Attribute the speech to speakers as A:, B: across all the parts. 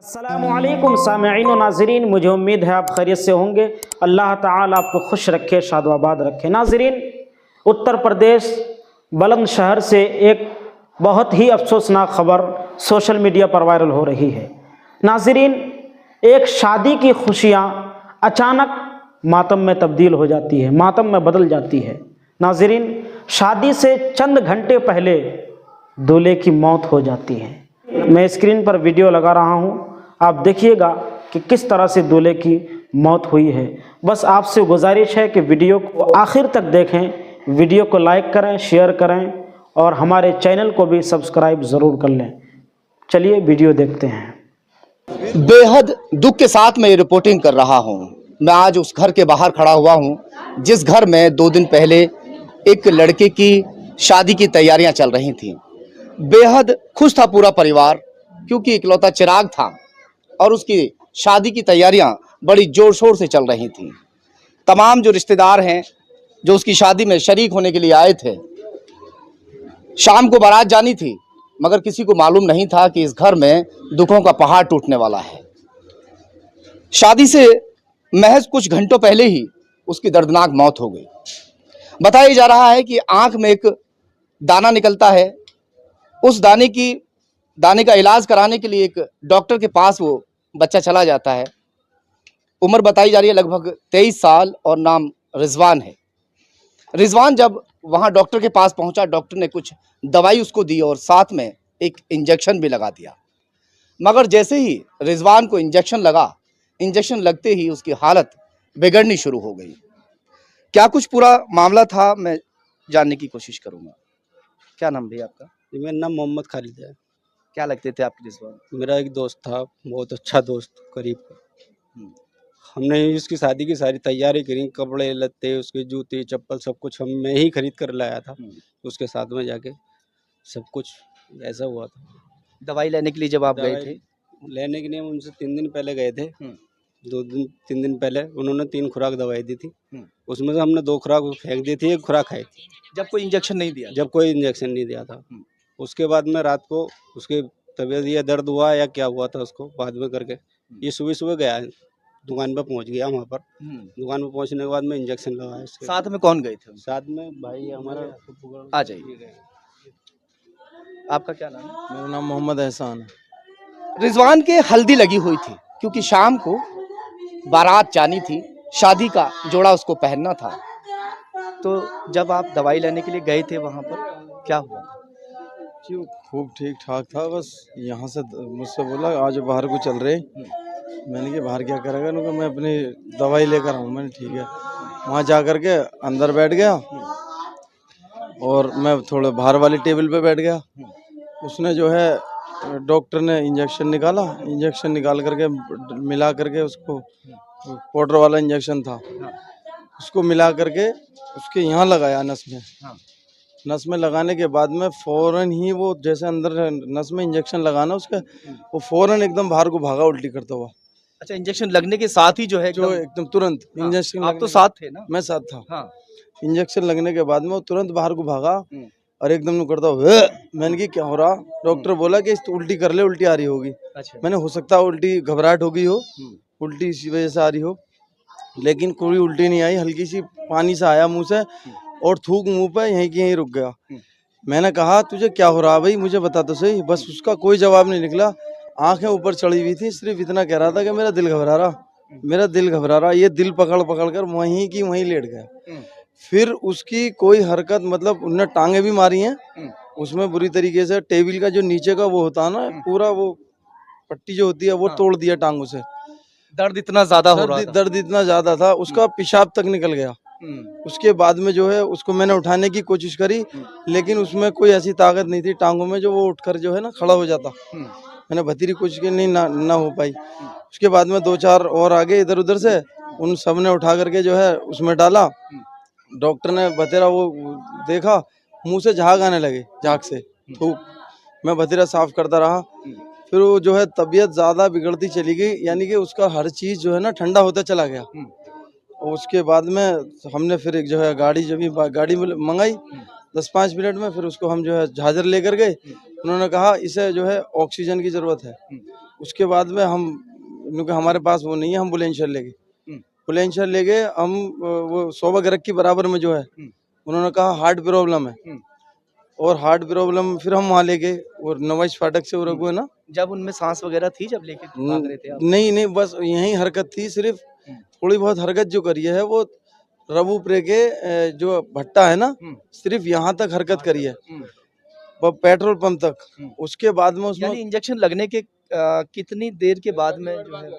A: अस्सलामुअलैकुम सामिईन व नाज़रीन, मुझे उम्मीद है आप खैरियत से होंगे। अल्लाह ताला आपको खुश रखे, शादवाबाद रखे। नाज़रीन, उत्तर प्रदेश बुलंदशहर से एक बहुत ही अफसोसनाक खबर सोशल मीडिया पर वायरल हो रही है। नाज़रीन, एक शादी की खुशियाँ अचानक मातम में तब्दील हो जाती है, मातम में बदल जाती है। नाज़रीन, शादी से चंद घंटे पहले दूल्हे की मौत हो जाती है। मैं स्क्रीन पर वीडियो लगा रहा हूं, आप देखिएगा कि किस तरह से दूल्हे की मौत हुई है। बस आपसे गुजारिश है कि वीडियो को आखिर तक देखें, वीडियो को लाइक करें, शेयर करें और हमारे चैनल को भी सब्सक्राइब ज़रूर कर लें। चलिए वीडियो देखते हैं।
B: बेहद दुख के साथ मैं ये रिपोर्टिंग कर रहा हूं। मैं आज उस घर के बाहर खड़ा हुआ हूं जिस घर में 2 दिन पहले एक लड़के की शादी की तैयारियां चल रही थीं। बेहद खुश था पूरा परिवार, क्योंकि इकलौता चिराग था और उसकी शादी की तैयारियां बड़ी जोर शोर से चल रही थीं। तमाम जो रिश्तेदार हैं जो उसकी शादी में शरीक होने के लिए आए थे, शाम को बारात जानी थी, मगर किसी को मालूम नहीं था कि इस घर में दुखों का पहाड़ टूटने वाला है। शादी से महज कुछ घंटों पहले ही उसकी दर्दनाक मौत हो गई। बताया जा रहा है कि आंख में एक दाना निकलता है, उस दाने का इलाज कराने के लिए एक डॉक्टर के पास वो बच्चा चला जाता है। उम्र बताई जा रही है लगभग 23 साल और नाम रिजवान है। रिजवान जब वहाँ डॉक्टर के पास पहुँचा, डॉक्टर ने कुछ दवाई उसको दी और साथ में एक इंजेक्शन भी लगा दिया। मगर जैसे ही रिजवान को इंजेक्शन लगा, इंजेक्शन लगते ही उसकी हालत बिगड़नी शुरू हो गई। क्या कुछ पूरा मामला था, मैं जानने की कोशिश करूँगा। क्या नाम भैया आपका?
C: मेरा नाम मोहम्मद खालिद है।
B: क्या लगते थे आपके रिजवान?
C: मेरा एक दोस्त था, बहुत अच्छा दोस्त, करीब का। हमने ही उसकी शादी की सारी तैयारी करी, कपड़े लत्ते, उसके जूते चप्पल सब कुछ मैं ही खरीद कर लाया था। उसके साथ में जाके सब कुछ ऐसा हुआ था।
B: दवाई लेने के लिए जब आप गए
C: दवाई
B: थे?
C: लेने के लिए हम उनसे 3 दिन पहले गए थे। 3 दिन पहले उन्होंने 3 खुराक दवाई दी थी। उसमें से हमने 2 खुराक फेंक दी थी, 1 खुराक खाई थी।
B: जब कोई इंजेक्शन नहीं दिया?
C: जब कोई इंजेक्शन नहीं दिया था। उसके बाद में रात को उसके तबीयत या दर्द हुआ या क्या हुआ था, उसको बाद में करके ये सुबह गया, दुकान पर पहुंच गया। वहाँ पर दुकान पर पहुंचने के बाद में इंजेक्शन लगाया।
B: साथ में कौन गए थे?
C: साथ में भाई हमारा।
B: आ जाइए। आपका क्या नाम है?
D: मेरा नाम मोहम्मद एहसान है।
B: रिजवान के हल्दी लगी हुई थी, क्योंकि शाम को बारात जानी थी, शादी का जोड़ा उसको पहनना था। तो जब आप दवाई लेने के लिए गए थे वहाँ पर, क्या हुआ?
D: जी वो खूब ठीक ठाक था, बस यहाँ से मुझसे बोला आज बाहर को चल रहे। मैंने कहा बाहर क्या करेगा? उन्होंने कहा मैं अपनी दवाई लेकर आऊँ। मैंने ठीक है। वहाँ जा कर के अंदर बैठ गया और मैं थोड़ा बाहर वाली टेबल पे बैठ गया। उसने जो है डॉक्टर ने इंजेक्शन निकाला, इंजेक्शन निकाल करके मिला करके उसको, पाउडर वाला इंजेक्शन था, उसको मिला करके उसके यहाँ लगाया नस में। नस में लगाने के बाद में फौरन ही वो जैसे अंदर नस में इंजेक्शन लगाना उसका, वो फौरन एकदम बाहर को भागा उल्टी करता हुआ।
B: अच्छा, इंजेक्शन लगने के साथ ही जो है
D: जो एकदम तुरंत इंजेक्शन।
B: आप तो साथ थे ना?
D: मैं साथ था।
B: हाँ।
D: इंजेक्शन लगने के बाद में वो तुरंत बाहर को भागा और एकदम करता हुआ मैंने कहा क्या हो रहा? डॉक्टर बोला कि उल्टी कर ले, उल्टी आ रही होगी।
B: अच्छा।
D: मैंने हो सकता है उल्टी घबराहट हो गई हो, उल्टी इसी वजह से आ रही हो, लेकिन कोई उल्टी नहीं आई। हल्की सी पानी सा आया मुंह से और थूक मुंह पे, यहीं की यहीं रुक गया। मैंने कहा तुझे क्या हो रहा भाई, मुझे बता तो सही। बस उसका कोई जवाब नहीं निकला, आंखें ऊपर चढ़ी हुई थी, सिर्फ इतना कह रहा था कि मेरा दिल घबरा रहा, मेरा दिल घबरा रहा। ये दिल पकड़ पकड़ कर वहीं की वहीं लेट गया। फिर उसकी कोई हरकत, मतलब उन्होंने टांगे भी मारी हैं उसमें बुरी तरीके से। टेबल का जो नीचे का वो होता है ना, पूरा वो पट्टी जो होती है वो तोड़ दिया टांगों से।
B: दर्द इतना ज्यादा हो रहा था?
D: दर्द इतना ज्यादा था, उसका पेशाब तक निकल गया। उसके बाद में जो है उसको मैंने उठाने की कोशिश करी, लेकिन उसमें कोई ऐसी ताकत नहीं थी टांगों में जो वो उठकर जो है ना खड़ा हो जाता। मैंने भतीरी कोशिश की, नहीं ना हो पाई। उसके बाद में 2-4 और आगे इधर उधर से उन सब ने उठा करके जो है उसमें डाला। डॉक्टर ने भतीरा वो देखा, मुंह से झाग आने लगे, झाग से थूक। मैं भतीरा साफ करता रहा। फिर वो जो है तबीयत ज्यादा बिगड़ती चली गई, यानी कि उसका हर चीज जो है ना ठंडा होता चला गया। और उसके बाद में हमने फिर एक जो है गाड़ी मंगाई। 10-5 मिनट में फिर उसको हम जो है झाजर लेकर गए। उन्होंने कहा इसे जो है ऑक्सीजन की ज़रूरत है। उसके बाद में हम, क्योंकि हमारे पास वो नहीं है, हम बुलंदशहर ले गए। बुलंदशहर ले गए हम, वो 100 गरक की बराबर में जो है, उन्होंने कहा हार्ट प्रॉब्लम है। और हार्ट प्रॉब्लम फिर हम वहाँ ले गए, और नवाज फाटक से वो रघु है ना,
E: जब उनमें सांस वगैरह थी जब लेके भाग रहे थे आप?
D: नहीं, बस यही हरकत थी सिर्फ, थोड़ी बहुत हरकत जो करी है वो रबूपुरे के जो भट्टा है ना, सिर्फ यहाँ तक हरकत करी है, पेट्रोल पंप तक। उसके बाद में उसमें
E: यानी इंजेक्शन लगने के कितनी देर के बाद में जो है?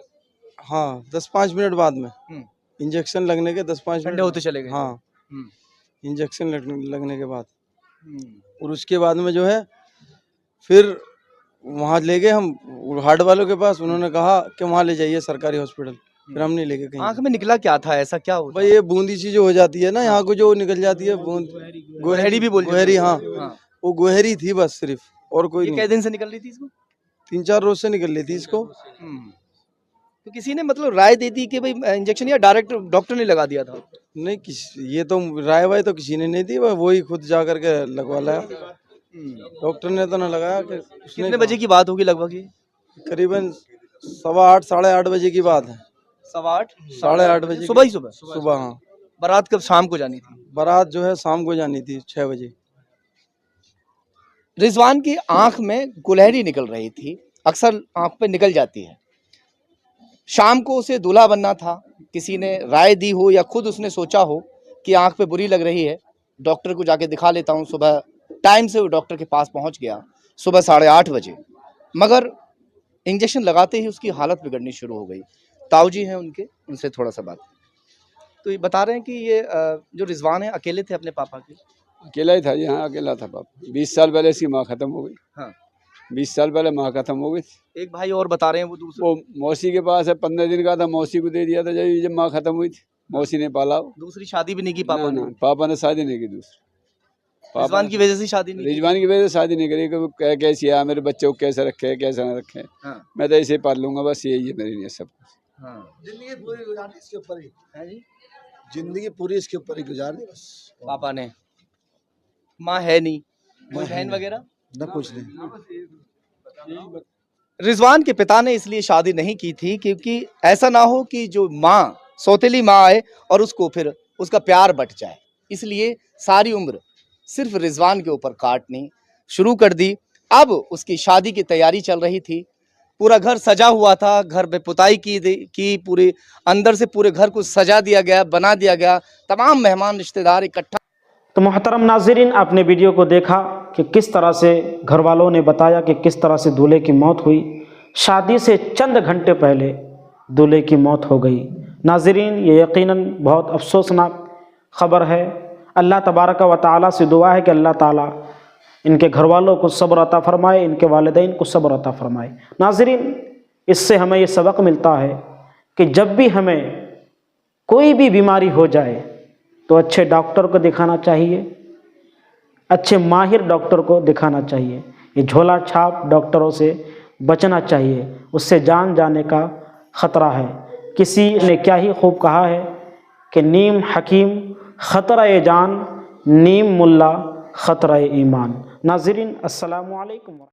D: हाँ 10-5 मिनट बाद में, इंजेक्शन लगने के 10-5
E: ठंडे होते चले गए?
D: हाँ, इंजेक्शन लगने के बाद। और उसके बाद में जो है फिर वहाँ ले गए हम हार्ट वालों के पास, उन्होंने कहा कि वहाँ ले जाइए सरकारी हॉस्पिटल, फिर हम नहीं ले गए कहीं।
E: आंख में निकला क्या था, ऐसा क्या हुआ?
D: भाई ये बूंदी सी जो हो जाती है ना यहाँ को, जो निकल जाती है बूंद,
E: गोहरी भी बोल
D: गोहरी, हाँ वो गोहरी थी बस सिर्फ, और कोई
E: ये
D: नहीं।
E: कै दिन से निकल रही थी इसको?
D: 3-4 रोज से निकल रही थी इसको।
E: तो किसी ने मतलब राय दे दी कि भाई इंजेक्शन, या डायरेक्ट डॉक्टर ने लगा दिया था?
D: नहीं, ये तो राय वाय तो किसी ने नहीं दी, वो ही खुद जा करके लगवा लाया। डॉक्टर ने तो ना लगाया कि
E: कितने बजे की बात होगी लगभग ये?
D: करीबन 8:15 साढ़े 8 बजे की बात है।
E: 8:15
D: साढ़े 8 बजे
E: सुबह ही
D: सुबह हाँ।
E: बारात कब शाम को जानी थी?
D: बारात जो है शाम को जानी थी 6 बजे।
B: रिजवान की आंख में गुलहरी निकल रही थी, अक्सर आंख पे निकल जाती है। शाम को उसे दूल्हा बनना था, किसी ने राय दी हो या खुद उसने सोचा हो कि आंख पे बुरी लग रही है, डॉक्टर को जाके दिखा लेता हूँ। सुबह टाइम से वो डॉक्टर के पास पहुंच गया, सुबह 8:30 बजे, मगर इंजेक्शन लगाते ही उसकी हालत बिगड़नी शुरू हो गई। ताऊजी हैं उनके, उनसे थोड़ा सा बात।
E: तो ये बता रहे हैं कि ये जो रिजवान है अकेले थे अपने पापा के?
F: अकेला ही था जी, हाँ अकेला था पापा। 20 साल पहले इसकी माँ खत्म हो गई।
E: हाँ
F: 20 साल पहले माँ खत्म हो गई।
E: एक भाई और बता रहे हैं, वो दूसरा
F: वो मौसी के पास है, 15 दिन का था, मौसी को दे दिया था जब माँ खत्म हुई थी। मौसी ने पाला वो।
E: दूसरी शादी भी नहीं की पापा ने?
F: पापा ने शादी नहीं की दूसरी।
E: रिजवान की वजह से शादी नहीं की?
F: रिजवान की वजह से शादी नहीं करी कि कैसी है मेरे बच्चे को, कैसे रखे कैसे ना रखे।
E: हाँ।
F: मैं तो ऐसे ही पाल लूंगा, बस यही है मेरी नीयत सब कुछ।
E: हाँ।
G: जिंदगी पूरी गुजारनी इसके ऊपर ही
E: है जी,
G: जिंदगी पूरी इसके ऊपर ही गुजारनी बस।
E: पापा ने। माँ है नहीं, कोई बहन वगैरह?
G: न कुछ नहीं।
E: रिजवान के पिता ने इसलिए शादी नहीं की थी क्योंकि ऐसा ना हो कि जो माँ, सौतेली माँ आए और उसको फिर उसका प्यार बट जाए, इसलिए सारी उम्र सिर्फ रिजवान के ऊपर काटनी शुरू कर दी। अब उसकी शादी की तैयारी चल रही थी, पूरा घर सजा हुआ था, घर पे पुताई की पूरे अंदर से पूरे घर को सजा दिया गया, बना दिया गया, तमाम मेहमान रिश्तेदार इकट्ठा।
A: तो मोहतरम नाज़रीन, आपने वीडियो को देखा कि किस तरह से घर वालों ने बताया कि किस तरह से दूल्हे की मौत हुई। शादी से चंद घंटे पहले दूल्हे की मौत हो गई। नाज़रीन, ये यकीनन बहुत अफसोसनाक ख़बर है। अल्लाह तबारक व तआला से दुआ है कि अल्लाह ताला इनके घर वालों को सब्र अता फ़रमाए, इनके वालिदैन को सब्र अता फ़रमाए। नाज़रीन, इससे हमें ये सबक मिलता है कि जब भी हमें कोई भी बीमारी हो जाए तो अच्छे डॉक्टर को दिखाना चाहिए, अच्छे माहिर डॉक्टर को दिखाना चाहिए। ये झोला छाप डॉक्टरों से बचना चाहिए, उससे जान जाने का ख़तरा है। किसी ने क्या ही खूब कहा है कि नीम हकीम ख़तरा ए जान, नीम मुल्ला ख़तरा ए ईमान। नाज़रीन, अस्सलामु अलैकुम।